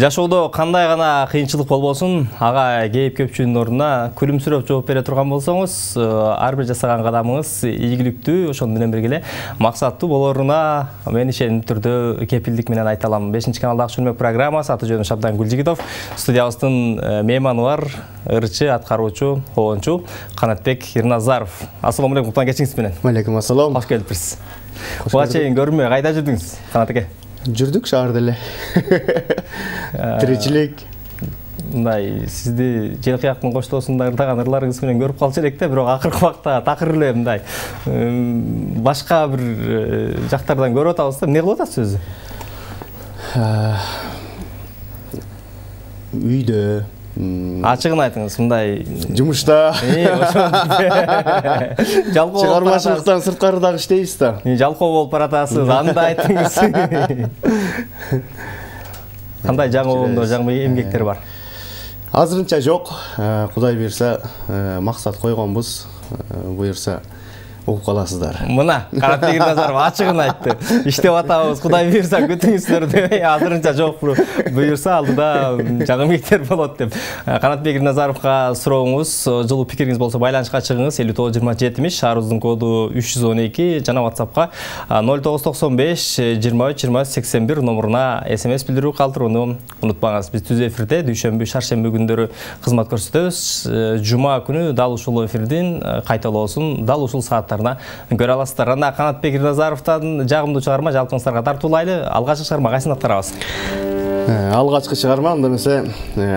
Жашоодо кандай гана кыйынчылык болбосун, ага кейип көпчүнүн ордуна күлүмсүрөп жооп бере турган болсоңуз, ар бир жасаган кадамыңыз ийгиликтүү, ошону менен бирге эле максаттуу болоруна мен ишеним түрдө кепилдик менен айта алам. 5-каналдагы Чүрмөк программасы, аты жөнүм Шабдан Гүлжигитов. Студиябыздын мейманы бар, ырчы, аткаруучу, коончу Канатбек Ирназаров. Ассаламу алейкум, кутман кечиңиз менен. Алейкум ассалам. Кош келипсиз. Буга чейин көрмөй кайда жүрдүңүз, Канат аке? Жүрдүк шаарда эле. Тиричилик. Мындай сизди Желкыяктын коштоосунда ырдаган ырларыңыз менен көрүп калчу элек да, бирок акыркы убакта такыр эле мындай башка бир жактардан көрүп атабыз да. Эмне кылып атасыз өзү? Үйдө. Ачыгын айтыңыз, мындай Жумушта. Жалкоо чыгармачылыктан сырткары дагы иштейбиз да. Жалкоо болуп баратасыз, аны да айтыңыз. Кандай жаңы эмгектер бар? Азырынча жок. Кудай буйрса, максат койгонбуз. Буйрса угуп каласыздар. Мына Канатбек Ирназаров ачыгын айтты. Иштеп атабыз, Кудай буйрса күтүңүздөр деп. Азырынча жок, буйрса алдыда жаңы эмгектер болот деп. Канатбек Ирназаровга сурооңуз, жылуу пикириңиз болсо байланышка чыгыңыз. 5927 шаарыбыздын коду 312 жана WhatsApp'ка 0995 23 20 81 номуруна SMS билдирүү калтырууну унутпаңыз. Биз түз эфирде дүйшөмбү, шаршемби күндөрү кызмат көрсөтөбүз. Жума күнү дал ушул эфирдин кайталоосун дал ушул сааттарда көрө аласыздар. Анда Канатбек Ирназаровдон жагымдуу чыгарма жалпыңыздарга тартуулайлы. Алгачкы чыгарма кайсын аткарабыз? Алгачкы чыгарма анда эмесе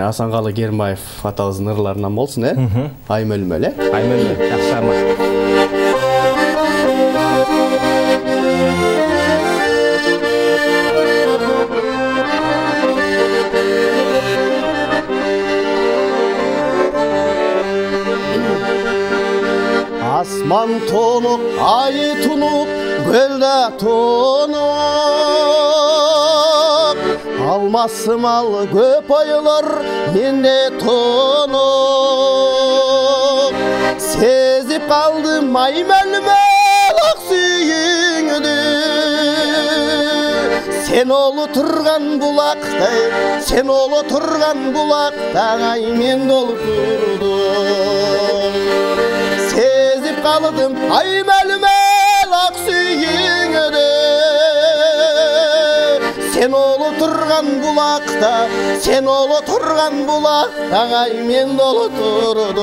Асанкалы Керимбаев атабыздын ырларынан болсун, Ай мөлмөл, Ай мөлмөл, жакшы чыгарма. Asman tonuk, ay tunuk, gölde tonuk. Almasım al köp ayılar, mende tonuk. Sezip kaldım ay məlməl aksuyuңdu. Sen oturgan bulakta, sen oturgan bulakta, ay men doluturdum. Sezip kaldım ay məlməl aksuyuңdu. Sen oturgan bulakta, sen oturgan bulakta, ay men doluturdum.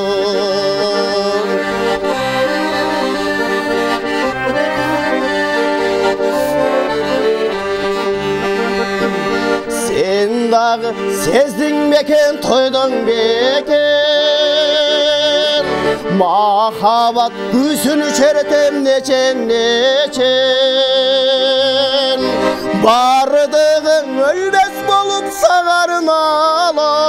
Sen dağı sezdin beken, toydun beken. Mahabat güsünü çeretem neçen neçen. Bardığın ölmez bolup sağarın alat.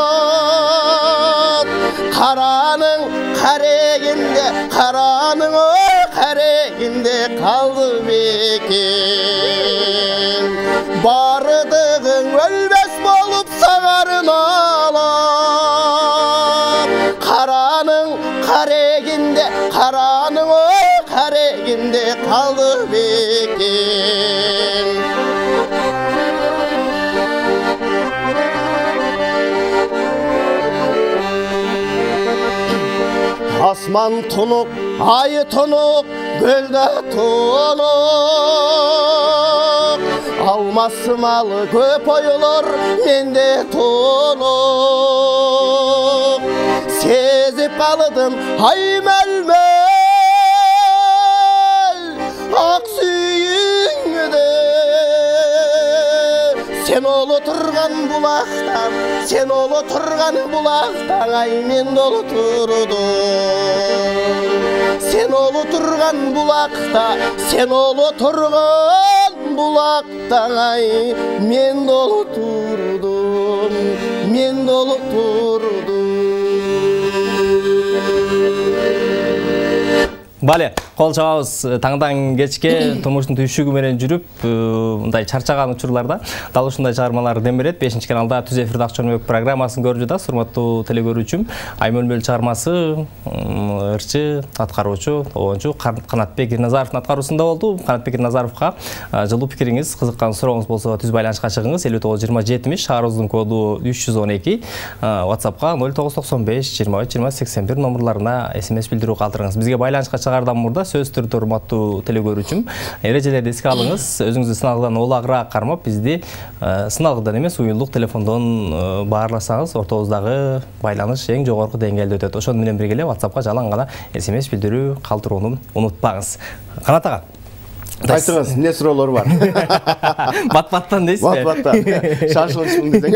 Karanın kareginde, karanın o kareginde kaldı beken. Bardığın ölmez bolup sağarın alat. Karanın kareginde, karanın o kareginde kaldı beken. Asman tunuk, ay tunuk, gölde tunuk. Almasım al köp ayılar, mende tunuk. Sezip kaldım ay məlməl aksuyuңdu. Sen oturgan bulaktan, sen oturgan bulaktan, ay men doluturdum. Sen oturgan bulakta, sen oturgan bulaktan, ay men doluturdum, men doluturdum. Bale. кол чабабыз таңдан кечке тумуштун түйшүгү менен жүрүп, мындай чарчаган учурларда дал ушундай чыгармалар дем берет. 5-чи каналда Түз эфирде Акчонбек программасын көрүп жатасыз. Урматтуу телекөрүүчүм, Аймөлмөл чыгармасы ырчы, аткаруучу, оончу Канатбек Ирназаровдун аткаруусунда болду. Канатбек Ирназаровго жылуу пикириңиз, кызыккан сурооңуз болсо түз байланышка чыгыңыз. 59-20-70 шаарыбыздын коду 312, WhatsAppка 0995-23-20-81 номерларына SMS билдирүү калтырыңыз. Бизге байланышка чыгардан мурда сөз түрдө урматтуу телекөрүүчүм, эрежелерди эске алыңыз. Өзүңүздү сыналгыдан улагыраак кармап, бизди сыналгыдан эмес, уюлдук телефондон баарласаңыз, ортобуздагы байланыш эң жогорку деңгээлде өтөт. Ошону менен бирге эле WhatsAppка жалаң гана SMS билдирүү калтырууну унутпаңыз. Канат ага, айтыңыз, эмне суроолор бар? Бат-баттан дейсизби? Бат-баттан. Шашылышмын десең.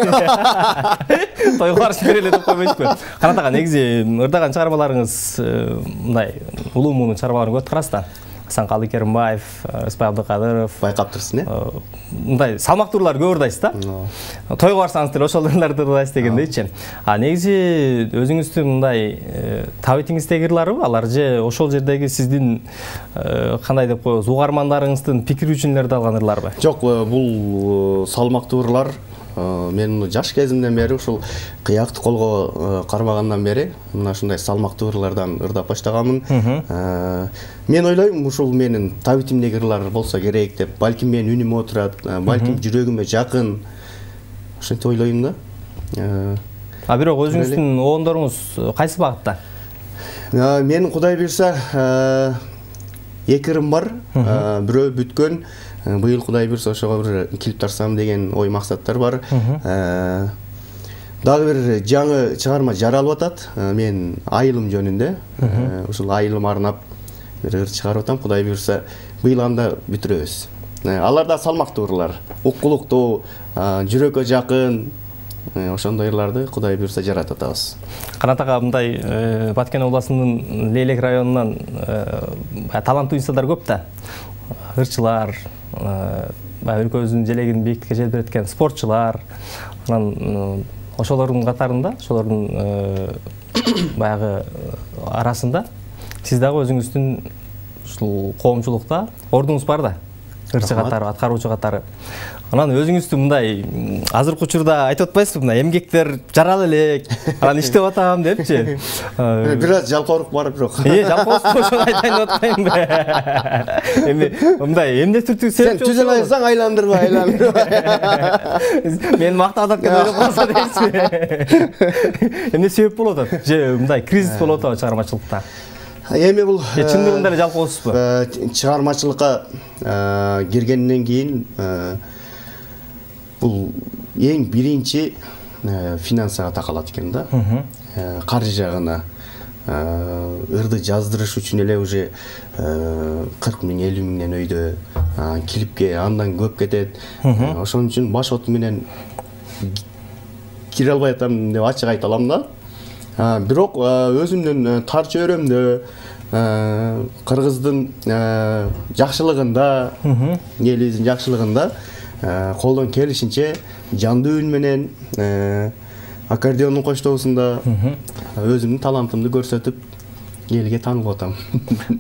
Тойго каршы береле деп койбойсузбу? Канат ага, негизи ырдаган чыгармаларыңыз мындай улуу муунун чыгармаларын көп карайсыз да. Асанкалы Керимбаев, Ыспай Абдыкадыров. Байкап турсуң, мындай салмактуулар көп ырдайсыз да. Тойго барсаңыз деле ошол ырларды ырдайсыз дегендейчи. Негизи өзүңүздүн мындай табитиңиздеги ырлары алар же ошол жердеги сиздин кандай деп коебуз, угармандарыңыздын пикир үчүнлөрдү алган ырларбы? Жок, бул салмактуу ырлар мен жаш кезимден бери ушул кыякты колго кармагандан бери мына ушундай салмактуу ырлардан ырдап баштаганмын. Мен ойлойм, ушул менин табитимдеги ырлар болсо керек деп. Балким менин үнүмө отурат, балким жүрөгүмө жакын. Ошентип ойлойм да. Бирок өзүңүздүн оондоруңуз кайсы багытта? Менин Кудай буйрса 2 ырым бар. Бирөө бүткөн. Быйыл Кудай буйрса ошого бир килип тарсам деген ой максаттар бар. Дагы бир жаңы чыгарма жаралып атат. Мен айылым жөнүндө. Ушул айылым арнап бир ыр чыгарып атам. Кудай буйрса быйыл анда бүтүрөбүз. Алар да салмактуу ырлар. Уккулуктуу, жүрөккө жакын. Ошондой ырларды Кудай буйрса жаратып атабыз. Канат ага, мындай Баткен областынын Лейлек районунан таланттуу инсандар көп да. Ырчылар, өлкөбүздүн желегин бийиктикке желбиреткен спортчулар, анан ошолордун катарында, ошолордун баягы арасында сиз дагы өзүңүздүн ушул коомчулукта ордуңуз бар да. Ырчы катары, аткаруучу катары. Анан өзүңүздү мындай азыркы учурда айтып атпайсызбы, мына эмгектер жарал элек, анан иштеп атам депчи. Бир аз жалкоолук бар бирок. Жалкоолук ошону айтайын деп атпаймынбы? Эми мындай эмне түртүү себеп жок. Сен түзө алсаң айландырба. Мен мактап атат деп ойлоп калса дейсизби? Эмне себеп болуп атат? Же мындай кризис болуп атабы чыгармачылыкта? Эми бул чындыгында эле жалкоосузбу? Чыгармачылыкка киргенден кийин бул эң биринчи финансага такалат экен да. Каржы жагына. Ырды жаздырыш үчүн эле уже 40 миң, 50 миңден өйдө. Клипке андан көп кетет. Ошон үчүн баш оту менен кире албай атам деп ачык айта алам да. Бирок өзүмдүн тар чөйрөмдө, кыргыздын жакшылыгында, элибиздин жакшылыгында колдон келишинче жандуу үн менен аккордеондун коштоосунда өзүмдүн талантымды көрсөтүп элге таанылып атам.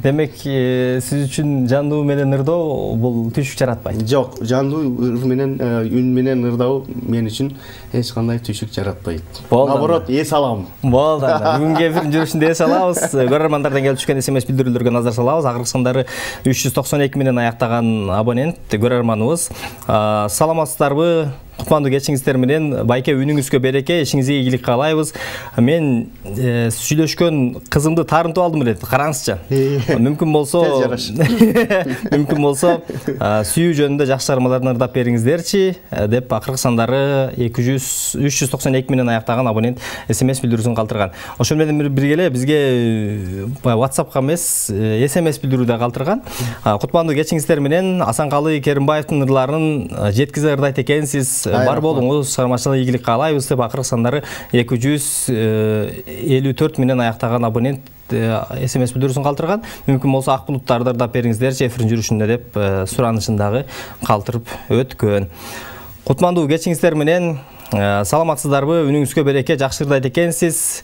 Демек, сиз үчүн жандуу менен ырдоо бул түйшүк жаратпайт? Жок, жандуу ыр менен үн менен ырдоо мен үчүн эч кандай түйшүк жаратпайт. Наоборот, эс алам. Болду. Бүгүнкү эфирдин жүрүшүндө эс алабыз. Көрөрмандардан келип түшкөн SMS билдирүүлөргө назар салабыз. Акыркы сандары 392 менен аяктаган абонент көрөрманыбыз. Саламатсыздарбы? Кутмандуу кечиңиздер менен байке үнүңүзгө береке, ишиңизге ийгилик каалайбыз. Мен сүйлөшкөн кызымды таарынтып алдым эле, караңызчы. Мүмкүн болсо сүйүү жөнүндө жакшы чыгармаларды ырдап бериңиздерчи деп акыркы сандары 392 менен аяктаган абонент SMS билдирүүсүн калтырган. Ошол менен бирге эле бизге WhatsAppка эмес, SMS билдирүүдө калтырган. Кутмандуу кечиңиздер менен Асанкалы Керимбаевдин ырларын жеткизе ырдайт экенсиз. Бар болуңуз, чыгармачылык ийгилик каалайбыз деп акыркы сандары 254 менен аяктаган абонент SMS билдирүүсүн калтырган. Мүмкүн болсо ак булуттарды ырдап бериңиздерчи эфирдин жүрүшүндө деп суранышын дагы калтырып өткөн. Кутмандуу кечиңиздер менен саламатсыздарбы? Үнүңүзгө береке, жакшы ырдайт экенсиз.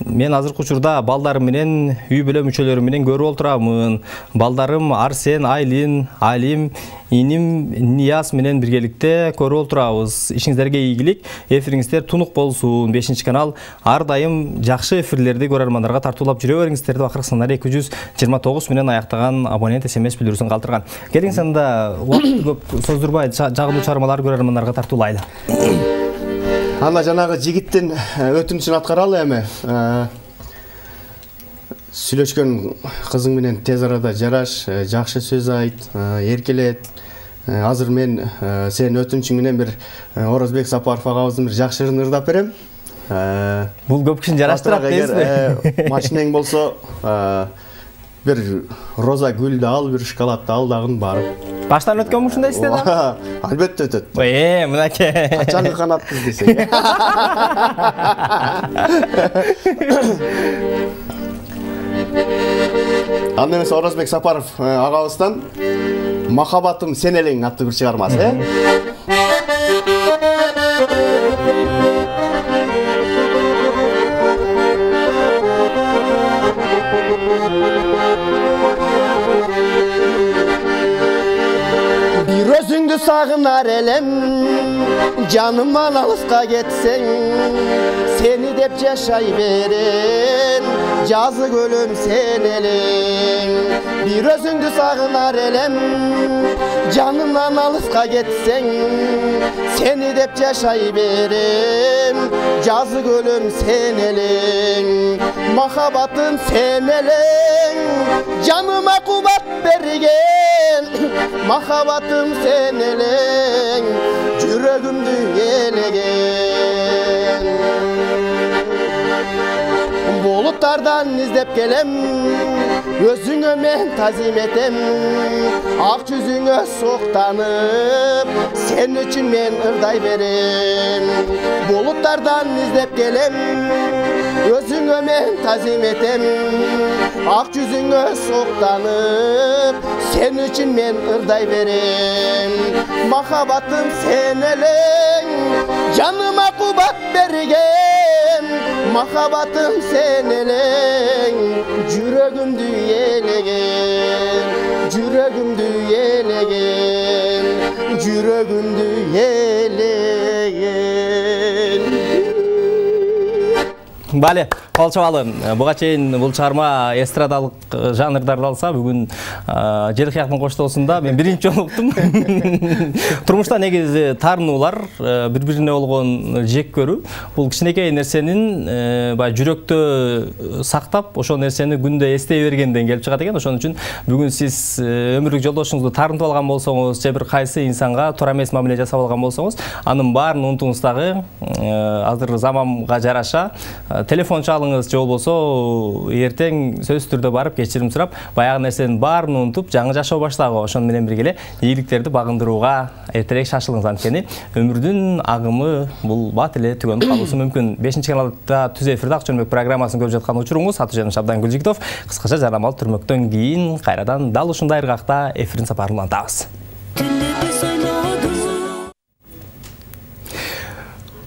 Мен азыркы учурда балдарым менен, үй бүлө мүчөлөрүм менен көрүп отурамын. Балдарым Арсен, Айлин, Алим, иним Нияз менен биргеликте көрүп отурабыз. Ишиңиздерге ийгилик, эфириңиздер тунук болсун. 5-канал ар дайым жакшы эфирлерди көрөрмандарга тартуулап жүрө бериңиздер деп акыркы сандар 229 менен аяктаган абонент SMS билдирүүсүн калтырган. Келиңиз анда убакытты көп создурбай жагымдуу чыгармалар көрөрмандарга тартуулайлы. Анда жанагы жигиттин өтүнүчүн аткаралы эми. Сүйлөшкөн кызың менен тез арада жараш, жакшы сөз айт, эркелет. Азыр мен сен өтүнүчүң менен бир Орозбек Сапаров агабыздын бир жакшы ырын ырдап берем. Бул көп кишини жараштырат дейсизби? Машинең болсо бир роза гүлдү ал, бир шоколадды ал дагы барып. Баштан өткөнмү ушундай истеди? Албетте өтөт. Мынакей. Качанкы канатпыз десең. Анда эмес Орозбек Сапаров агабыздан Махаббатым сен элең аттуу бир чыгармасы, Bir özüңdү сагынар элем, жаныман алыска кетсең, сени деп жашай берен, жазы көлөм сен элең. Bir özüңdү сагынар элем, жаныман алыска кетсең, сени деп жашай берен, жазы көлөм сен элең. Махаббатым сен элең, жаныма кубат берген, махаббатым сен элең, жүрөгүмдү элеген. Bulutlardan izlep gelem, özüңө men tazim etem, ак жүзүңө соктанып, sen üçün men ырдай берем. Bulutlardan izlep gelem, özüңө men tazim etem, ак жүзүңө соктанып, sen üçün men ырдай берем. Махаббатым сен элең, жаныма кубат берген, махаббатым сен элең, жүрөгүмдү элеген, жүрөгүмдү элеген, жүрөгүмдү элеген. Бале, кол чабалы. Буга чейин бул чыгарма эстрадалык жанрдарды алса, бүгүн Желкияктын коштоосунда мен биринчи жолу уктум. Турмушта негизи таарынуулар, бири-бирине болгон жек көрүү, бул кичинекей нерсенин баягы жүрөктө сактап, ошол нерсени күндө эстей бергенден келип чыгат экен. Ошон үчүн бүгүн сиз өмүрлүк жолдошуңузду таарынтып алган болсоңуз, же бир кайсы инсанга туура эмес мамиле жасап алган болсоңуз, анын баарын унутуңуз дагы. Азыр заманга жараша телефон чалыңыз, же болбосо эртең сөзсүз түрдө барып кечирим сурап, баягы нерсенин баарын унутуп, жаңы жашоо баштагыла. Ошон менен бирге эле ийгиликтерди багындырууга эртерээк шашылыңыз, анткени өмүрдүн агымы бул бат эле түгөнүп калуусу мүмкүн. 5-каналда түз эфирде Ак Чөлмөк программасын көрүп жаткан учуруңуз. Аты жөнүм Шабдан Гүлжигитов. Кыскача жарнамалык түрмөктөн кийин кайрадан дал ушундай ыргакта эфирин сапарын улантабыз.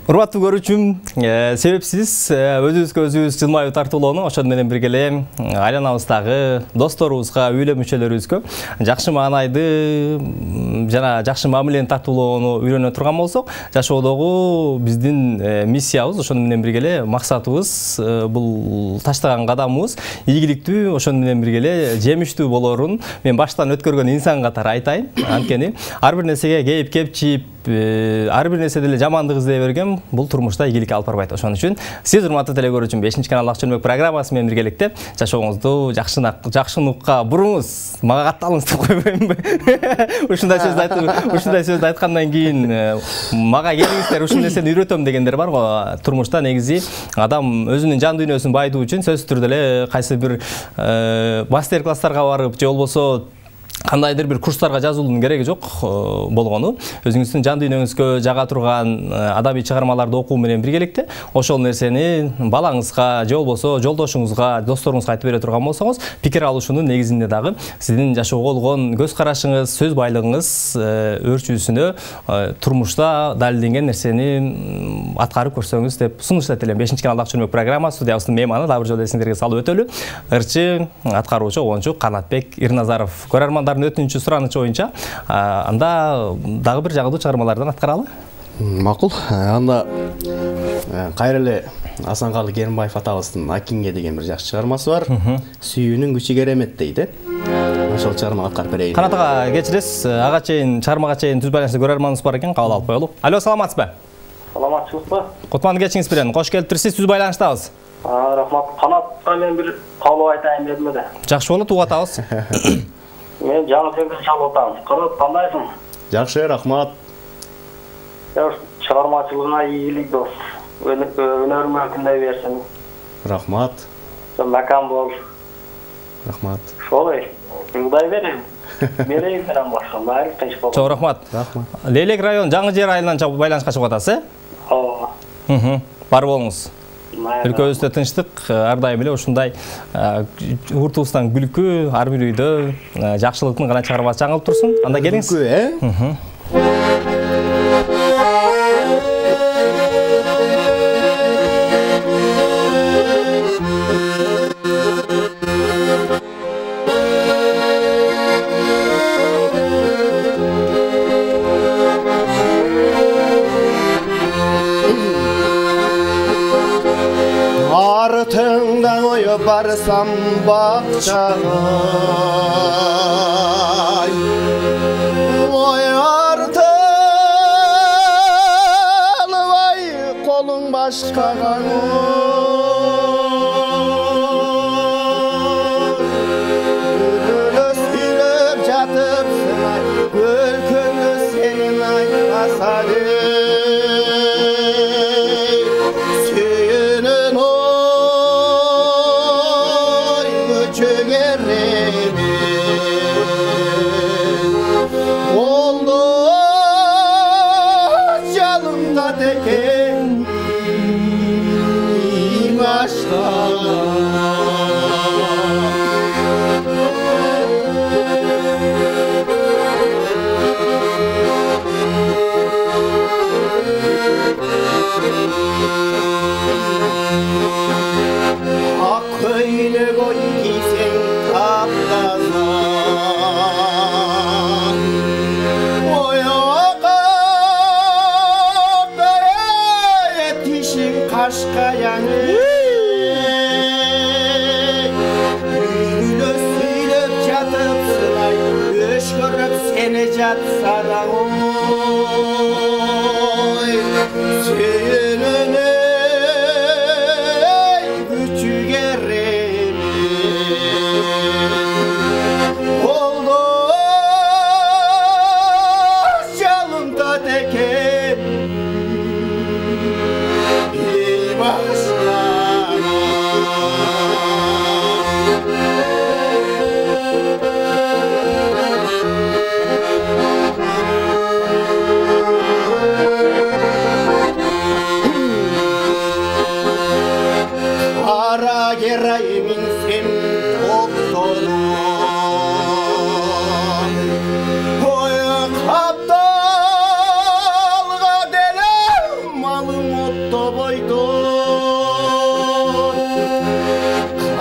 Урматтуу көрүүчүм, себепсиз өзүбүзгө өзүбүз жылмаюу тартуулоону, ошон менен бирге эле айланабыздагы досторубузга, үй бүлө мүчөлөрүбүзгө жакшы маанайды жана жакшы мамилени тартуулоону үйрөнө турган болсок, жашоодогу биздин миссиябыз, ошон менен бирге эле максатыбыз, бул таштаган кадамыбыз ийгиликтүү, ошон менен бирге эле жемиштүү болорун мен баштан өткөргөн инсан катары айтайын. Анткени ар бир нерсеге кейип кепчип, ар бир нерседе эле жамандык издей берген бул турмушта ийгиликке алып барбайт. Ошон үчүн сиз урматтуу теле көрүүчүм 5-канал Ак Чөлмөк программасы менен биргеликте жашооңузду жакшы нукка буруңуз, мага катталыңыз деп койбоймунбу? Ушундай сөздү айткандан кийин мага келиңиздер, ушул нерсени үйрөтөм дегендер бар го. Турмушта негизи адам өзүнүн жан дүйнөсүн байытуу үчүн сөзсүз түрдө эле кайсы бир мастер класстарга барып, же болбосо кандайдыр бир курстарга жазылуунун кереги жок болгону, өзүңүздүн жан дүйнөңүзгө жага турган адабий чыгармаларды окуу менен биргеликте ошол нерсени балаңызга же болбосо жолдошуңузга, досторуңузга айтып бере турган болсоңуз, пикир алышуунун негизинде дагы сиздин жашоого болгон көз карашыңыз, сөз байлыгыңыз өрчүүсүнө турмушта далилденген нерсени аткарып көрсөңүз деп сунуш этелем. 5-каналдагы чүрмөк программа студиябыздын мейманы дагы бир жолу эсиңерге салып өтөлү. Ырчы аткаруучу оңчу Канатбек Ирназаров. Көрөрмандардын өтүнүчү суранычы боюнча анда дагы бир жагымдуу чыгармалардан аткаралы. Макул. Анда кайра эле Асанкалы Керимбаев атабыздын Акинге деген бир жакшы чыгармасы бар. Сүйүүнүн күчү керемет дейт. Ошол чыгарманы аткарып берейин. Канат ага кечиресиз, ага чейин чыгармага чейин түз байланышта көрөрманыбыз бар экен, кабыл алып коелу. Алло, саламатсызбы? Саламатсызбы? Кутман кечиңиз менен кош келиптирсиз, түз байланыштабыз. Рахмат. Канатка мен бир кабыл айтайын дедим эле. Жакшы болот, угуп атабыз. Мен жаңы сөзүн чалып атам. Канат, кандайсың? Жакшы, рахмат. Чыгармачылыгыңа ийгилик дос. Өнөрүңө күндөй берсин. Рахмат. Макан бол. Рахмат. Ошолой. Угдай берем. Берейин менен башка. Майыл тынч болот. Чоң рахмат. Лейлек район жаңы жер айылынан байланышка чыгып атасыз, Ооба. Бар болуңуз. Өлкөбүздө тынчтык ар дайым эле ушундай уртубуздан күлкү, ар бир үйдө жакшылыктын гана чыгармасы жаңылып турсун. Анда келиңиз. Артыңдан оюп барсам бакчага, ой артылбай колуң башкага, сүйлөп жатыпсың ай, өлкөңдө сенин айтпаса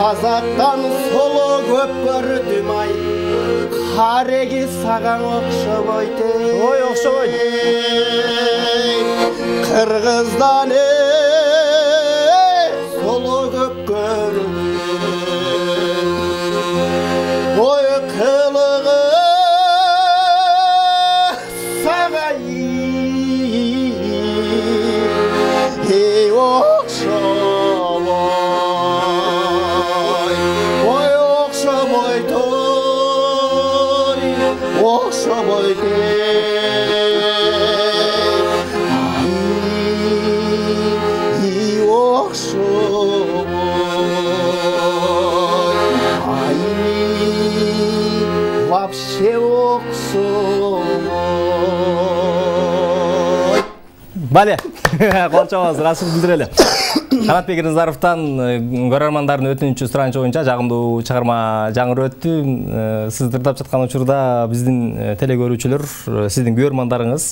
Азаттан соло көп көрдүм ай, кареги саган окшобойт. Ой, окшобойт. Кыргыздан соло көп көрдүм. Ой, кылыгы сагай, Бале, қолчауыз, расыл білдірелі. Қанатбек Назаровтан көрермандардың өтініші сұраншы бойынша жағымды шығарма жаңыр өтті. Сіз тыңдап жатқан учурда біздің телекөрүүчүлөр, сіздің көрермандарыңыз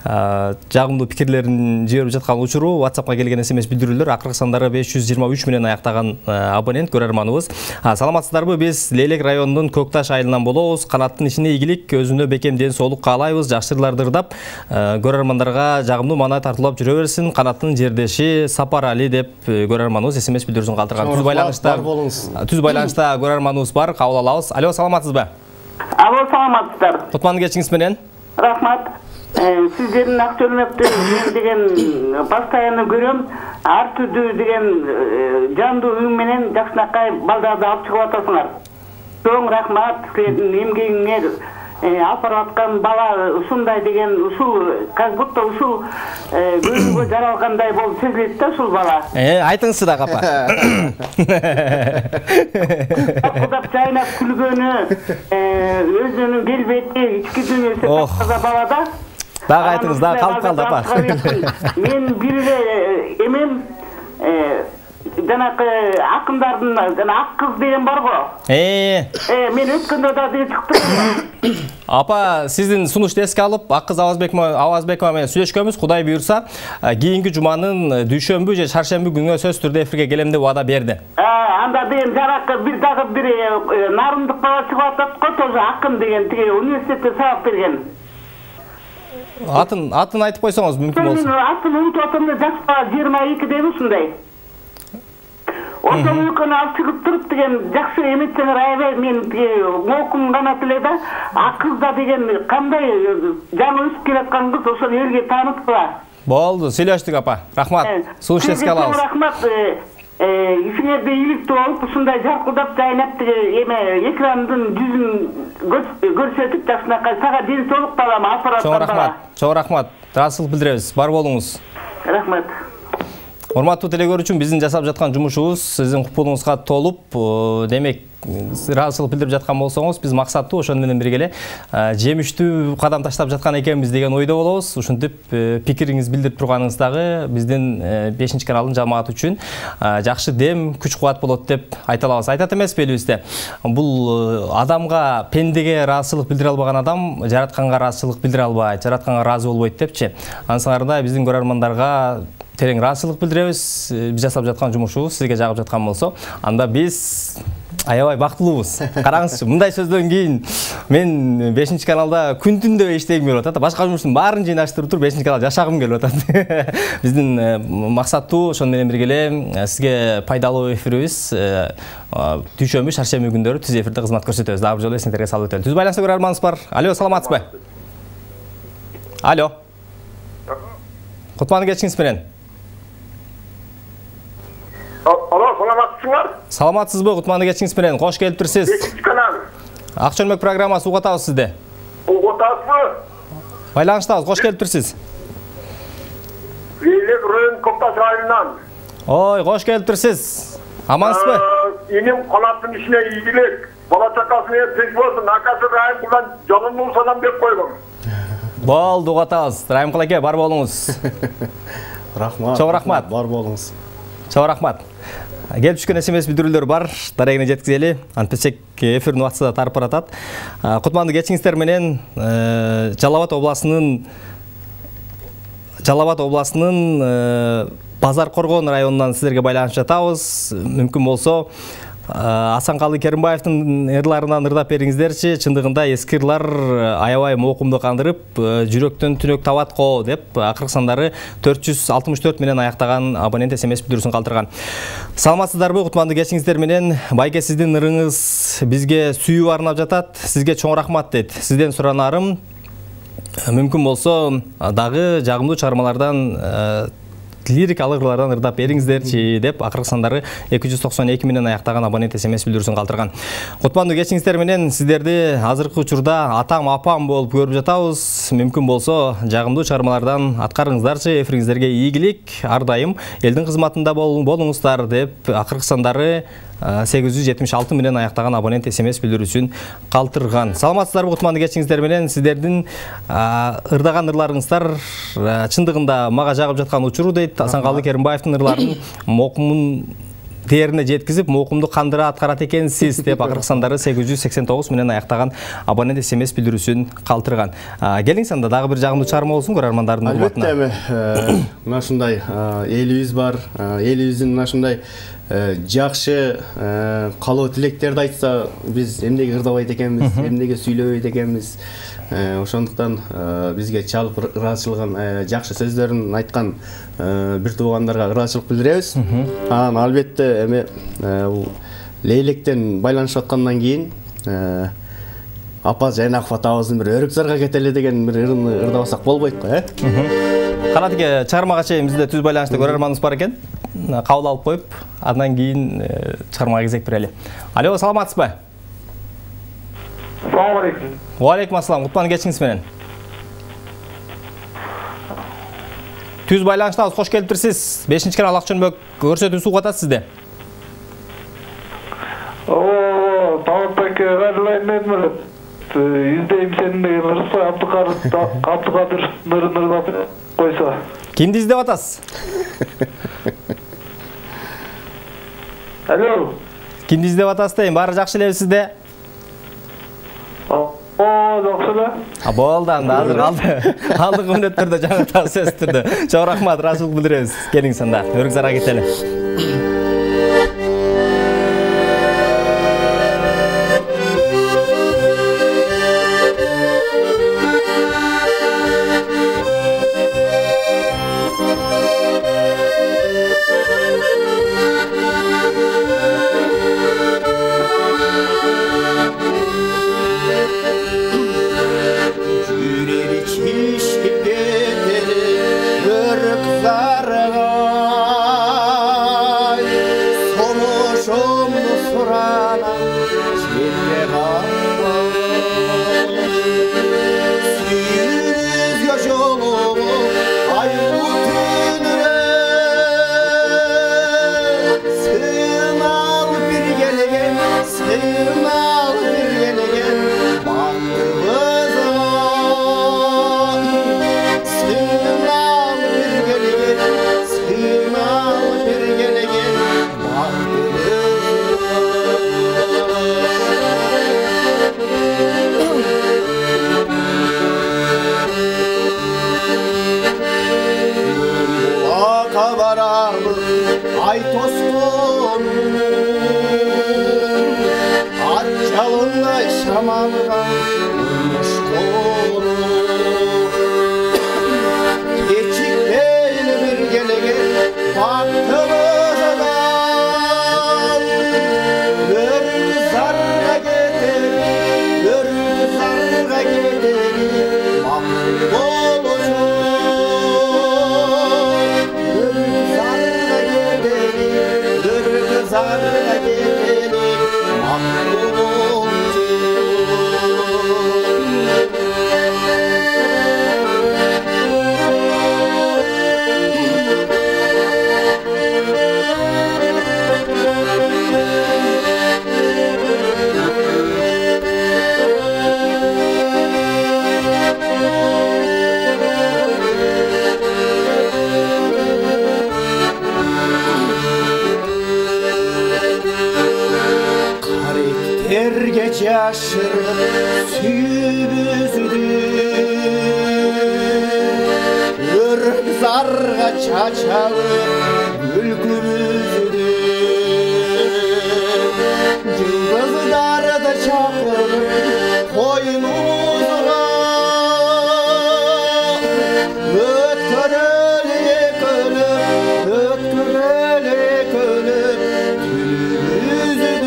жағымды пикирлерин жіберіп жатқан учуру WhatsApp-қа келген SMS билдирүүлөр акыркы сандары 523 менен аяктаган абонент көрерманыбыз. Саламатсыздарбы? Биз Лелек районунун Көкташ айылынан болобуз. Канаттын ишине ийгилик, өзүнө бекем ден соолук каалайбыз. Жакшырларды ырдап, көрермандарга жагымдуу маанай тартуулап жүрө берсин. Канаттын жердеши Сапар Али деп көрерманыбыз SMS билдирүүсүн калтырган. Түз байланышта көрерманыбыз бар, кабыл алабыз. Алло, саламатсызбы? Алло, саламатсыздар. Кутман кечиңиз менен. Рахмат. Сиздердин Актөбөлмөктү мен деген постоянно көрөм. Ар түрдүү деген жандуу үн менен жакшынакай балдарды алып чыгып атасыңар. Чоң рахмат силердин эмгегиңер. Алып бараткан бала ушундай деген ушул как будто ушул көрүүгө жаралгандай болуп сезилет да ушул бала. Айтыңызчы да капа. Кудап жайнап күлгөнү, өзүнүн келбети, ички дүйнөсү таза балада. Дагы айтыңыз, дагы калып калды апа. Мен бир эле эмем жанакы акындардын ак кыз деген бар го. Мен өткөндө да чыктым. Апа, сиздин сунушту эске алып, ак кыз Авазбекова менен сүйлөшкөнбүз. Кудай буйрса, кийинки жуманын дүйшөмбү же чаршемби күнүнө сөзсүз түрдө эфирге келем деп убада берди. Анда деген жаракы бир нарындык бала чыгып атат го, тоже акын деген тиги университетте сабак берген. Атын айтып койсоңуз мүмкүн болсун. Атын унутуп атам да, жаш бала 22 деп ушундай. Ошол өлкөнү алып чыгып туруп деген жакшы эметсеңер аябай мен моокум гана эле да, ак кызда деген кандай жаңы өсүп келаткан кыз ошол элге тааныткыла. Болду, сүйлөштүк апа. Рахмат. Сунуш эске алабыз. Рахмат. Ишиңерде ийгиликтүү болуп, ушундай жаркылдап жайнап экрандын жүзүн көрсөтүп жакшынакай сага ден соолук балам алып бараткан. Чоң рахмат. Таасыл билдиребиз. Бар болуңуз. Рахмат. Урматтуу телекөрүүчү, биздин жасап жаткан жумушубуз сиздин купулуңузга толуп, демек ыраазычылык билдирип жаткан болсоңуз, биз максаттуу ошону менен бирге эле жемиштүү кадам таштап жаткан экенбиз деген ойдо болобуз. Ушинтип пикириңиз билдирип турганыңыз дагы биздин 5 каналдын жамааты үчүн жакшы дем, күч кубат болот деп айта алабыз. Айтат эмеспи элибизде? Бул адамга, пендеге ыраазычылык билдире албаган адам жаратканга ыраазычылык билдире албайт, жаратканга ыраазы болбойт депчи. Ансыңарда биздин көрөрмандарга терең ыраазычылык билдиребиз. Биз жасап жаткан жумушубуз сизге жагып жаткан болсо, анда биз аябай бактылуубуз. Караңызчы, мындай сөздөн кийин мен 5 каналда күн-түн деп иштегим келип атат. Башка жумуштун баарын жыйнаштырып туруп 5 каналда жашагым келип атат. Биздин максаттуу ошону менен бирге эле сизге пайдалуу эфирибиз дүйшөмбү, чаршемби күндөрү түз эфирде кызмат көрсөтөбүз. Дагы бир жолу эсиңерге салып өтөлү. Түз байланышта көрөрманыбыз бар. Алло, саламатсызбы? Алло. Кутман кечиңиз менен. Алло, саламатсызбы? Саламатсызбы, Кутманды кечиңиз менен. Кош келиптирсиз. Канал. Ак чөлмөк программасы угатабыз сизди. Угатасызбы? Байланыштабыз, кош келиптирсиз. Лелек район Көкташ айылынан. Ой, кош келиптирсиз. Амансызбы? Инем канаттын ишине ийгилик. Бала чакасына тинч болсун. Акасы Райымкулдан жолундуу салам берип койгум. Болду, угатабыз. Райымкул эке, бар болуңуз. Рахмат. Чоң рахмат. Бар болуңуз. Чоң рахмат. Келип түшкөн SMS билдирүүлөр бар. Дарегине жеткизели. Антпесек эфирдин убактысы да тарып баратат. Кутманды кечиңиздер менен Жалал Абад областынын Базар Коргон районунан сиздерге байланышып жатабыз. Мүмкүн болсо Асанкалы Керимбаевдин ырларынан ырдап бериңиздерчи. Чындыгында эски ырлар аябай моокумду кандырып, жүрөктөн түнөк табат го деп акыркы сандары 464 менен аяктаган абонент SMS билдирүүсүн калтырган. Саламатсыздарбы, Кутманды кечиңиздер менен. Байке, сиздин ырыңыз бизге сүйүү арнап жатат. Сизге чоң рахмат дейт. Сизден суранарым, мүмкүн болсо дагы жагымдуу чыгармалардан лирикалык ырлардан ырдап бериңиздерчи деп акыркы сандары 292 менен аяктаган абонент SMS билдирүүсүн калтырган. Кутмандуу кечиңиздер менен сиздерди азыркы учурда атам апам болуп көрүп жатабыз. Мүмкүн болсо жагымдуу чыгармалардан аткарыңыздарчы, эфириңиздерге ийгилик, ар дайым элдин кызматында болуңуздар деп акыркы сандары 876 менен аяктаган абонент SMS билдирүүсүн калтырган. Саламатсыздарбы кутмандуу кечиңиздер менен. Сиздердин ырдаган ырларыңыздар чындыгында мага жагып жаткан учуру дейт. Асанкалы Керимбаевдин ырларын мокумун дээрине жеткизип, мокумду кандыра аткарат экенсиз деп акыркы сандары 889 менен аяктаган абонент SMS билдирүүсүн калтырган. Келиңиз анда дагы бир жагымдуу чыгарма болсун көрөрмандардын урматына. Албетте, мына ушундай элибиз бар, элибиздин мына ушундай жакшы калоо тилектерди айтса, биз эмнеге ырдабайт экенбиз, эмнеге сүйлөбөйт экенбиз. Ошондуктан бизге чалып ыраачылган жакшы сөздөрүн айткан бир туугандарга ыраачылык билдиребиз. Анан албетте эми Лейлектен байланышып аткандан кийин апа Жайнаков атабыздын бир өрүк зарга кетели деген бир ырын ырдабасак болбойт го, Канатке чыгармага чейин бизде түз байланышта көрөрманыбыз бар экен. Кабыл алып коюп, андан кийин чыгармага кезек берели. Алло, саламатсызбы? Assalamu alaikum. Wa alaikum assalam. Кутман кечиңиз менен. Түз байланыштабыз, кош келиптирсиз. 5-кенал Акчөнбөк көрсөтүүсү угуп атат сизде. Талапбек Гадилайнен издейм сени Рыса Абдыкадыр нырдап койсо. Кимди издеп атасыз? Алло. Кимди издеп атасыз дейм, баары жакшы элеби сизде? Жакшы. Болду анда азыр алдыңкы мүнөттөрдө жаңы так сөз түрдө. Чоң рахмат, ыраачылык билдиребиз. Келиңиз анда, өрүк зарга кетели. Ay toskun Atçalında şamanıga Olmuş kolu Geçik değil bir gelege Baktığımızdan Bir zarga getir Bir zarga getir Baktığımızdan Zarga getirip mahvoldu Ergeç yaşırıp sübüzdü Örük zarga çaçalıp gülgümüzdü Cıldızlar da çakırıp koynumuzga Ötkörölük ölüp, ötkörölük ölüp Tülümüzdü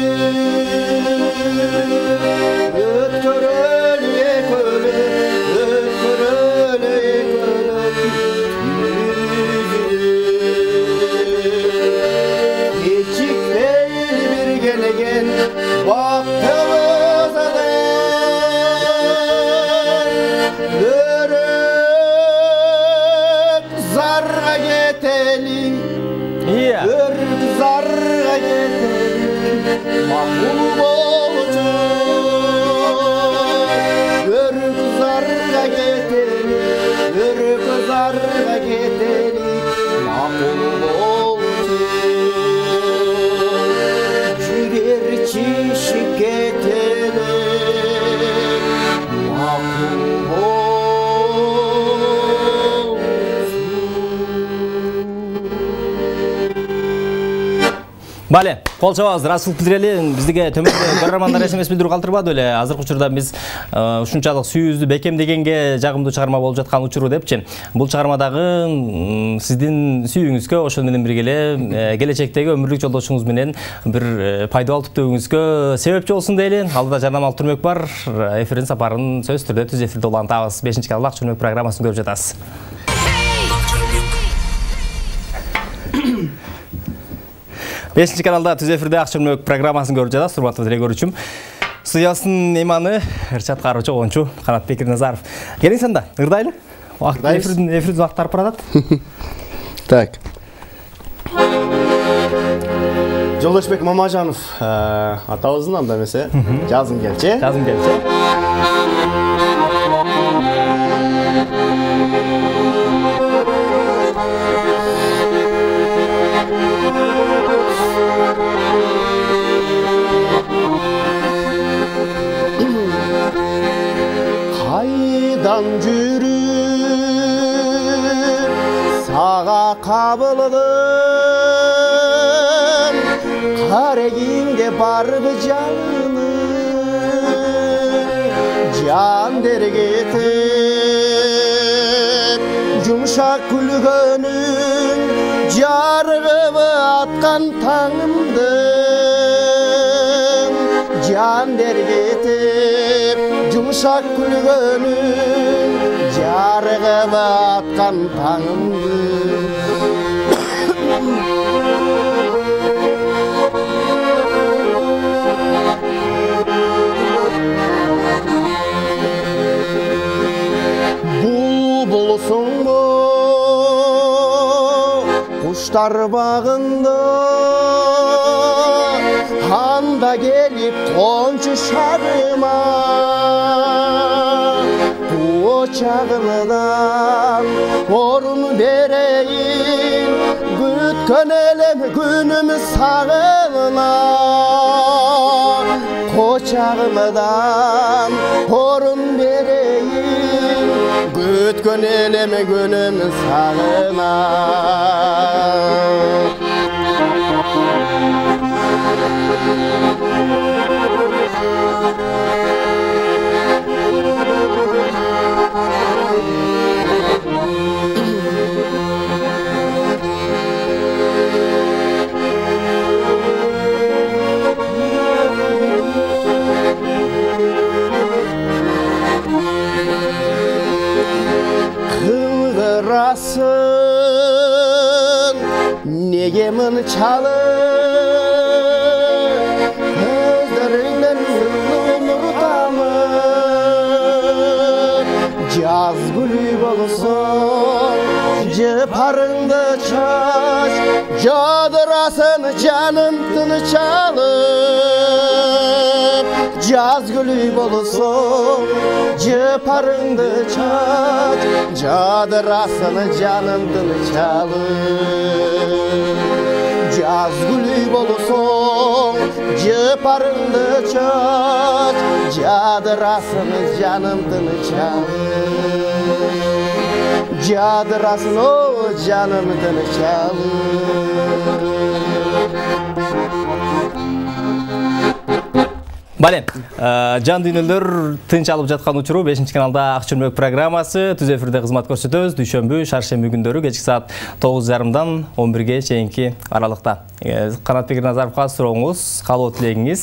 Zarga getelim, zarga getelim. Makul bolçu Örü kızarga ketelik Örü kızarga ketelik Makul bolçu Jüger çişip ketelik Makul bolçu Бале, кол чабабыз, Расул билдирели, биздиге төмөндө көрөрмандар SMS билдирүү калтырбады эле. Азыркы учурда биз ушунчалык сүйүүздү бекемдегенге жагымдуу чыгарма болуп жаткан учуру депчи. Бул чыгармадагы сиздин сүйүүңүзгө, ошол менен бирге эле келечектеги өмүрлүк жолдошуңуз менен бир пайдалуу түптөгүңүзгө себепчи болсун дейли. Алдыда жарнамалык түрмөк бар. Эфирдин сапарын сөзсүз түрдө түз эфирде улантабыз. 5-каналда Ак Чүрмөк программасын көрүп жатасыз. Бешинчи каналда түз эфирде Ак Чүрмөк программасын көрүп жатасыз. Урматтуу телекөрүүчүм. Студиясынын мейманы Эршат каарчу коончу Канатбек Ирназаров. Келиңиз анда, ырдайлы. Эфирдин убакыты барып баратат. Так. Жолдошбек Мамажанов атабыздын анда эмесе жазым келчи. Жазым келчи. Kaydan жүрүп сага кабылдым карегиңде барбы жаным жан дергетип жумшак күлгөнүң жарыгып аткан таңымдын жан дергетип Yumuşak kulgönün Jarıgıp atkan tağımdır Bulbulsun bu Kuşlar bağında Handa gelip konçu şarıma Çağımdan orun vereyim Gütkön elem günüm sağına Koçağımdan orun vereyim Gütkön elem günüm sağına Kıvırasın nege mın çalır Gözlerinden nur damır Caz gülü bolsun Cıparında çaş Cadırasın canım tını çalıp Caz gülü bolsun Cıparında çaş Cadırasın canım tını çalıp Caz gülü bolsun Cıparında çaş Cadırasın canım tını çalıp Cadırasın o canım tını çalıp Бале, жан дүйнөлөр тынч алып жаткан учуру 5-каналда Ак Чүрмөк программасы түз эфирде кызмат көрсөтөбүз. Дүйшөмбү, шаршемби күндөрү кечки саат 9:30дан 11ге чейинки аралыкта. Канатбек Ирназаровго сурооңуз, каалоо тилегиңиз,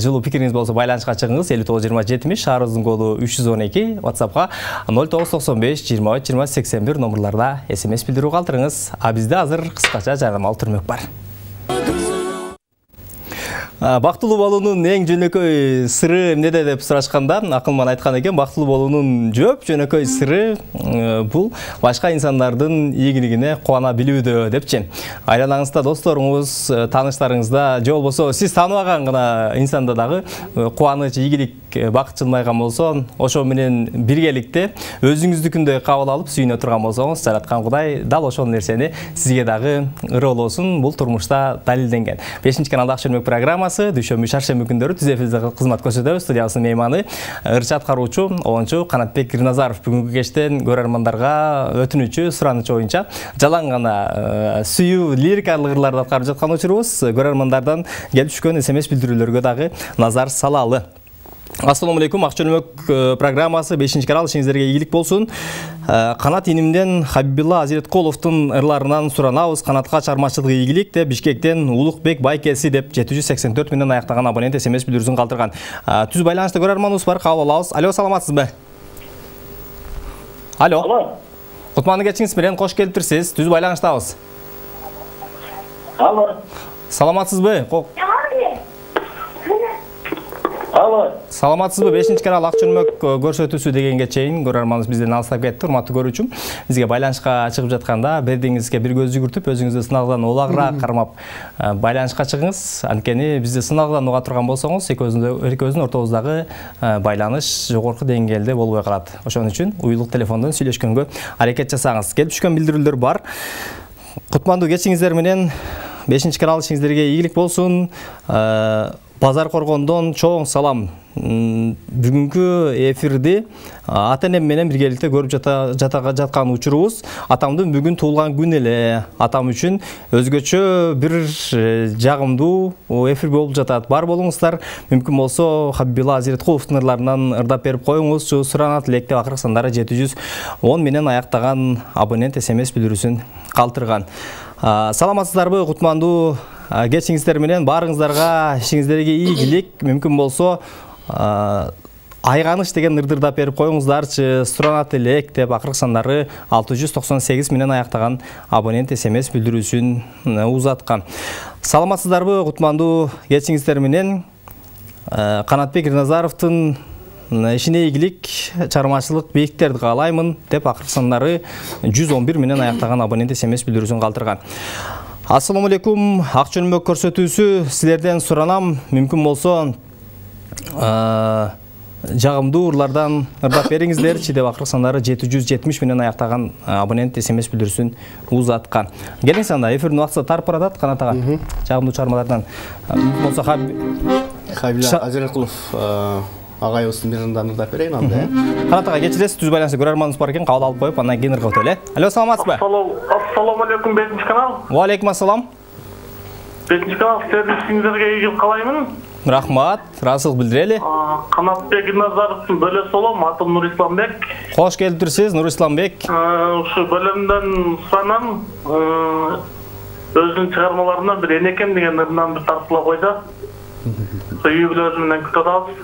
жылуу пикириңиз болсо байланышка чыгыңыз. 59-20-70 шаарыбыздын коду 312, WhatsAppка 0995-23-20-81 номерларда SMS билдирүү калтырыңыз. А бизде азыр кыскача жарнамалык түрмөк бар. Бактылуу болуунун эң жөнөкөй сыры эмнеде деп сурашканда, акылман айткан экен, бактылуу болуунун жооп жөнөкөй сыры бул башка инсандардын ийгилигине кубана билүүдө депчи. Айланаңызда досторуңуз, тааныштарыңызда же болбосо сиз тааныбаган гана инсанда дагы кубаныч, ийгилик, бакыт жылмайган болсо, ошо менен биргеликте өзүңүздүкүндөй кабыл алып сүйүнө турган болсоңуз, жараткан Кудай дал ошол нерсени сизге дагы ырыолосун. Бул турмушта далилденген. 5-каналда Ак чөлмөк программасы дүйшөмбү, шаршемби күндөрү түз эфирде кызмат көрсөтөбүз. Студиябыздын мейманы ырчы аткаруучу, оңчу Канатбек Ирназаров. Бүгүнкү кечтен көрөрмандарга өтүнүчү, суранычы боюнча жалаң гана сүйүү, лирикалык ырларды аткарып жаткан учурубуз. Көрөрмандардан келип түшкөн СМС билдирүүлөргө дагы назар салалы. Ассаламу алейкум, Ак чөлмөк программасы 5-канал, ишиңиздерге ийгилик болсун. Канат инимден Хабибилла Азиреткуловдун ырларынан суранабыз. Канатка чармачылык ийгилик деп Бишкектен Улукбек Байкеси деп 784 менен аяктаган абонент СМС билдирүүсүн калтырган. Түз байланышта көрөрманыбыз бар, кабыл алабыз. Алло, саламатсызбы? Алло. Кутмандуу кечиңиз менен кош келиптирсиз. Түз байланыштабыз. Алло. Саламатсызбы? Алло. Саламатсызбы? 5-канал Ак чөлмөк көрсөтүүсү дегенге чейин көрөрманыбыз бизден алыстап кетти. Урматтуу көрүүчүм, бизге байланышка чыгып жатканда бердиңизге бир көз жүгүртүп, өзүңүздү сыналгыдан улагыраак кармап байланышка чыгыңыз. Анткени бизди сыналгыдан уга турган болсоңуз, экөөбүздүн ортобуздагы байланыш жогорку деңгээлде болбой калат. Ошон үчүн уюлук телефондон сүйлөшкөнгө аракет жасаңыз. Келип түшкөн билдирүүлөр бар. Кутмандуу кечиңиздер менен 5-канал ишиңиздерге ийгилик болсун. Базар Коргондон чоң салам. Бүгүнкү эфирди ата-энем менен биргеликте көрүп жаткан учурубуз. Атамдын бүгүн туулган күнү эле. Атам үчүн өзгөчө бир жагымдуу эфир болуп жатат. Бар болуңуздар. Мүмкүн болсо Хабибилла Азиреткуловдун ырларынан ырдап берип коюңузчу. Суранат элек деп акыркы сандары 710 менен аяктаган абонент СМС билдирүүсүн калтырган. Саламатсыздарбы, кутмандуу кечиңиздер менен баарыңыздарга ишиңиздерге ийгилик. Мүмкүн болсо айганыш деген ырдырдап берип коюңуздарчы. Суранат элек деп акыркы сандары 698 менен аяктаган абонент СМС билдирүүсүн узаткан. Саламатсыздарбы, кутмандуу кечиңиздер менен Канатбек Ирназаровдун ишине ийгилик, чармачылык бийиктерди каалаймын деп акыркы сандары 111 менен аяктаган абонент СМС билдирүүсүн калтырган. Ассаламу алейкум, Ак чөлмөк көрсөтүүсү силерден суранам. Мүмкүн болсо жагымдуу ырлардан ырдап бериңиздерчи деп акыркы сандары 770 менен аяктаган абонент СМС билдирүүсүн узаткан. Келиңиз анда, эфирдин убактысы тарип баратат. Канат ага, жагымдуу чармалардан болсо Хабибилла Азиреткулов агайыбыздын мириндан ырдап берейин анда. Канат ага, кечиресиз, түз байланышта көрөрманыбыз бар экен, кабыл алып коюп, андан кийин ыргап өтөлү. Алло, саламатсызбы? Ассаламу алейкум, 5-канал. Ва алейкум ассалам. 5-канал, сиздердин ишиңиздерге ийгилик каалаймын. Рахмат, ыраазычылык билдирели. Канатбек Ирназаровдун бөлө солом, атым Нурисламбек. Кош келиптирсиз, Нурисламбек. Ушу бөлөмдөн суранам, өзүнүн чыгармаларынан бир энекем деген ырынан бир тартыла койду. Үйгүлөрү менен күтүп атабыз.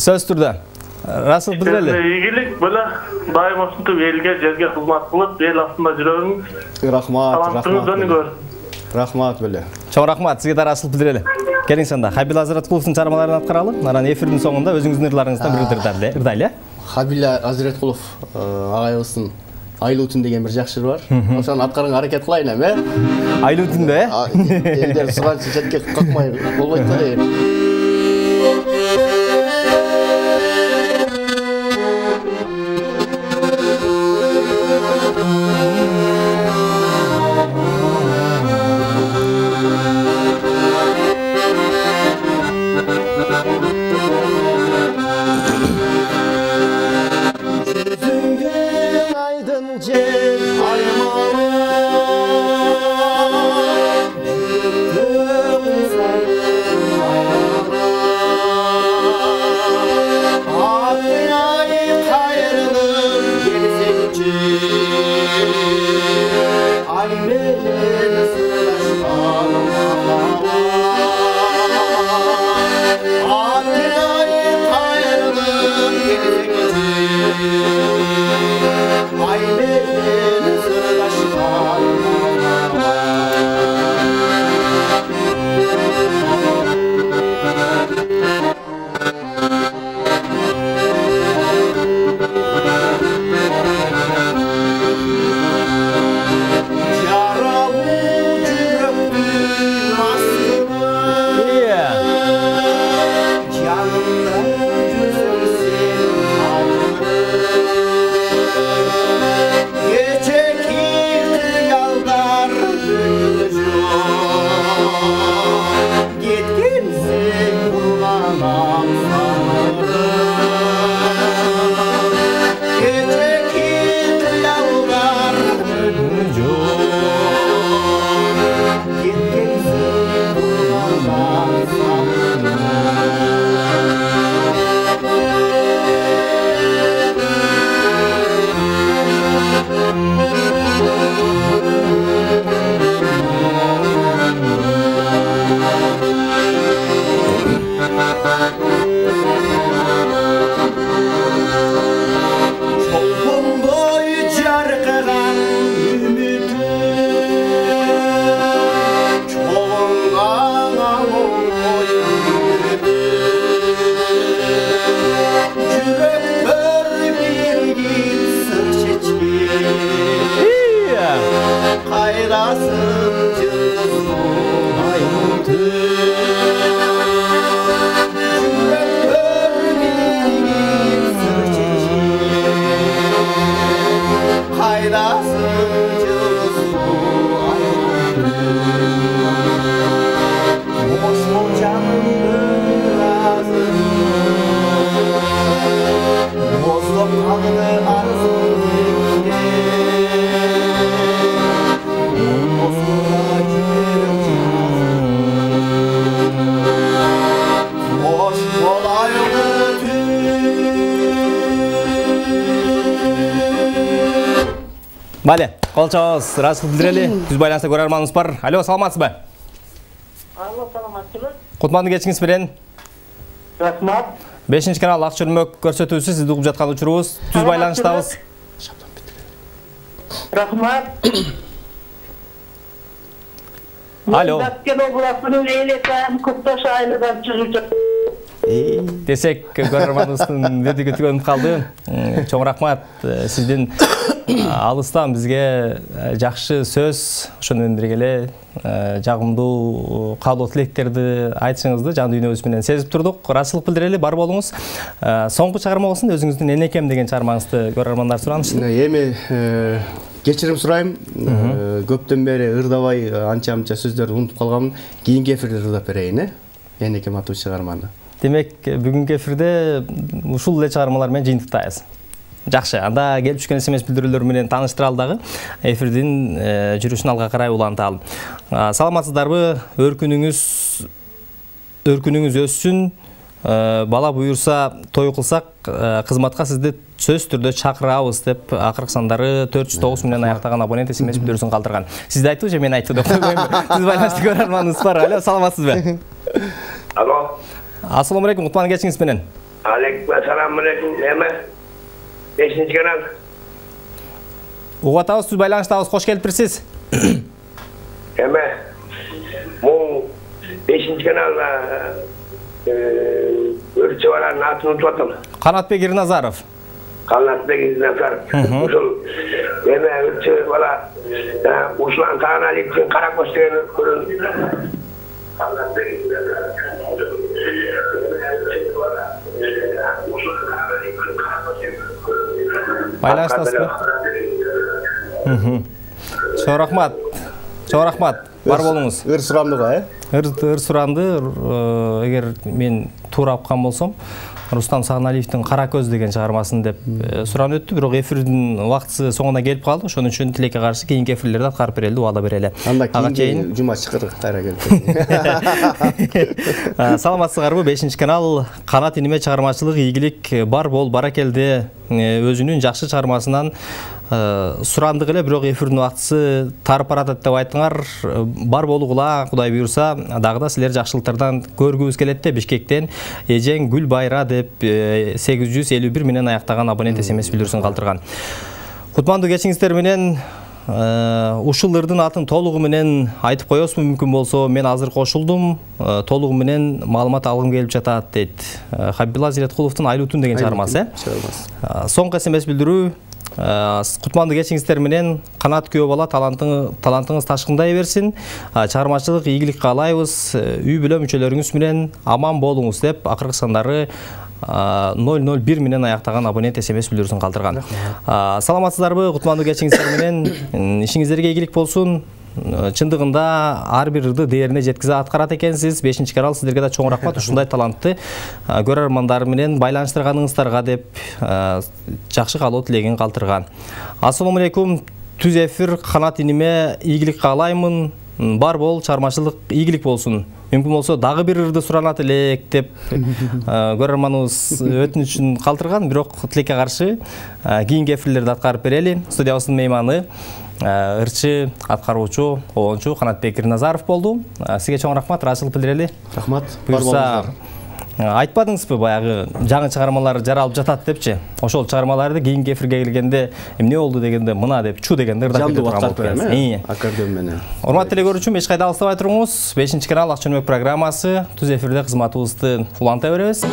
Сөз түрдө. Ыраазычылык билдирели. Ийгилик бөлө дайым ушинтип элге, жерге кызмат кылып, эл астында жүрөбүңүз. Рахмат. Рахмат бөлө. Чоң рахмат, сизге да ыраазычылык билдирели. Келиңиз анда, Хабибилла Азиреткуловдун чармаларын аткаралы. Анан эфирдин соңунда өзүңүздүн ырларыңыздан бир ырдайлы. Хабибилла Азиреткулов агайыбыздын Айлуу түн деген бир жакшы бар. Ошону аткарганга аракет кылайын эми. Айлуу түндө, Элдер суганчы четке какмай болбойт да дейм. Aymalı Бале, қол чабыңыз, Расул білдірелі, түз байланыста көрерманымыз бар. Алло, саламатсыз ба? Алло, саламатсыз ба? Құтманды кечіңіз берен. Рахмат. 5-ші канал ақ чөлмөк көрсөтүүсү сизди угуп жаткан учурубуз. Түз байланыштабыз. Рахмат. Алло. Баткен областының Лейлетан Көкташ айылынан чыгып Десек, көрерманыбыздын бирди күтүгөнүп калды. Чоң рахмат сиздин алыстан бизге жакшы сөз, ошону менен бирге эле жагымдуу каалоо тилектерди айтышыңызды жан дүйнөбүз менен сезип турдук. Ыраазычылык билдирели, бар болуңуз. Соңку чыгарма болсун, өзүңүздүн энекем деген чыгармаңызды көрөрмандар суранышты. Эми кечирим сурайм. Көптөн бери ырдабай анча-мынча сөздөрдү унутуп калганмын. Кийинки эфирде ырдап берейин, энекем аттуу чыгарманы. Демек, бүгүнкү эфирде ушул эле чыгармалар менен жыйынтыктайбыз. Жакшы, анда келип түшкөн смс билдирүүлөр менен тааныштыра алдагы эфирдин жүрүшүн алга карай уланталы. Саламатсыздарбы? Өркүнүңүз өссүн. Бала буюрса той кылсак, кызматка сизди сөз түрдө чакырабыз деп акыркы сандары 409 менен аяктаган абонент смс билдирүүсүн калтырган. Сизди айтты же мен айтты деп койгойм. Сиз байланышты көрөрманыбыз бар. Алло, саламатсызбы? Алло. Ассаламу алейкум, Кутман кечиңиз менен. Алейкум ассалам алейкум. Эме 5-ші канал. Угатабыз, түз байланыштабыз, кош келипсиз. Эме бул 5-ші каналда өрчө баланын атын унутуп атам. Канатбек Ирназаров. Канатбек Ирназаров. Ушул эме өрчө бала Ушулан Тааналиевдин Каракош деген көрүн. Канатбек Ирназаров. Байланыштасызбы? Чоң рахмат. Чоң рахмат. Бар болуңуз. Ыр сурандыга, Ыр суранды, эгер мен туура уккан болсом, Рустам Сагыналиевдин Кара көз деген чыгармасын деп суран өттү, бирок эфирдин убактысы соңуна келип калды. Ошон үчүн тилекке каршы кийинки эфирлерде аткарып берели, убада берели. Анда кийинки жума чыкыр кайра келип. Саламатсыздарбы? 5-ші канал Канат иниме чыгармачылык ийгилик бар бол баракелде өзүнүн жакшы чыгармасынан сурандык эле, бирок эфирдин убактысы тарып баратат деп айттыңар. Бар болугула, Кудай буйрса, дагы да силер жакшылыктардан көргүбүз келет де. Бишкектен Эжең Гүл Байра деп 851 менен аяктаган абонент смс билдирүүсүн калтырган. Кутмандуу кечиңиздер менен ушул ырдын атын толугу менен айтып коесузбу мүмкүн болсо, мен азыр кошулдум, толугу менен маалымат алгым келип жатат дейт. Хабибулла Зиреткуловдун Айлутун деген чыгармасы. Соңку смс билдирүү. Кутмандуу кечиңиздер менен Канат күйөө бала, талантыңыз ташкындай берсин. Чыгармачылык ийгилик каалайбыз. Үй бүлө мүчөлөрүңүз менен аман болуңуз деп акыркы сандары 001 менен аяктаган абонент смс билдирүүсүн калтырган. Саламатсыздарбы? Кутмандуу кечиңиздер менен ишиңиздерге ийгилик болсун. Чындыгында ар бир ырды дээрине жеткизе аткарат экенсиз. 5-ші канал сиздерге да чоң рахмат, ушундай талантты көрөрмандар менен байланыштырганыңыздарга деп жакшы каалоо тилегин калтырган. Ассаламу алейкум. Түз эфир, Канат иниме ийгилик каалаймын. Бар бол, чыгармачылык ийгилик болсун. Мүмкүн болсо дагы бир ырды суранат элек деп көрөрманыбыз өтүнүчүн калтырган, бирок тилекке каршы кийинки эфирлерде аткарып берели. Студиябыздын мейманы ырчы, аткаруучу, оончу Канатбек Ирназаров болду. Сизге чоң рахмат, ыраазычылык билдирели. Рахмат. Бар болуңуздар. Айтпадыңызбы баягы жаңы чыгармалар жаралып жатат депчи? Ошол чыгармаларды кийинки эфирге келгенде эмне болду дегенде мына деп чу дегенде ырдап кетип турган болот. Аккордеон менен. Урматтуу телекөрүүчүм, эч кайда алыстабай туруңуз. 5-ші канал Ак чөлмөк программасы түз эфирде кызматыбызды уланта беребиз.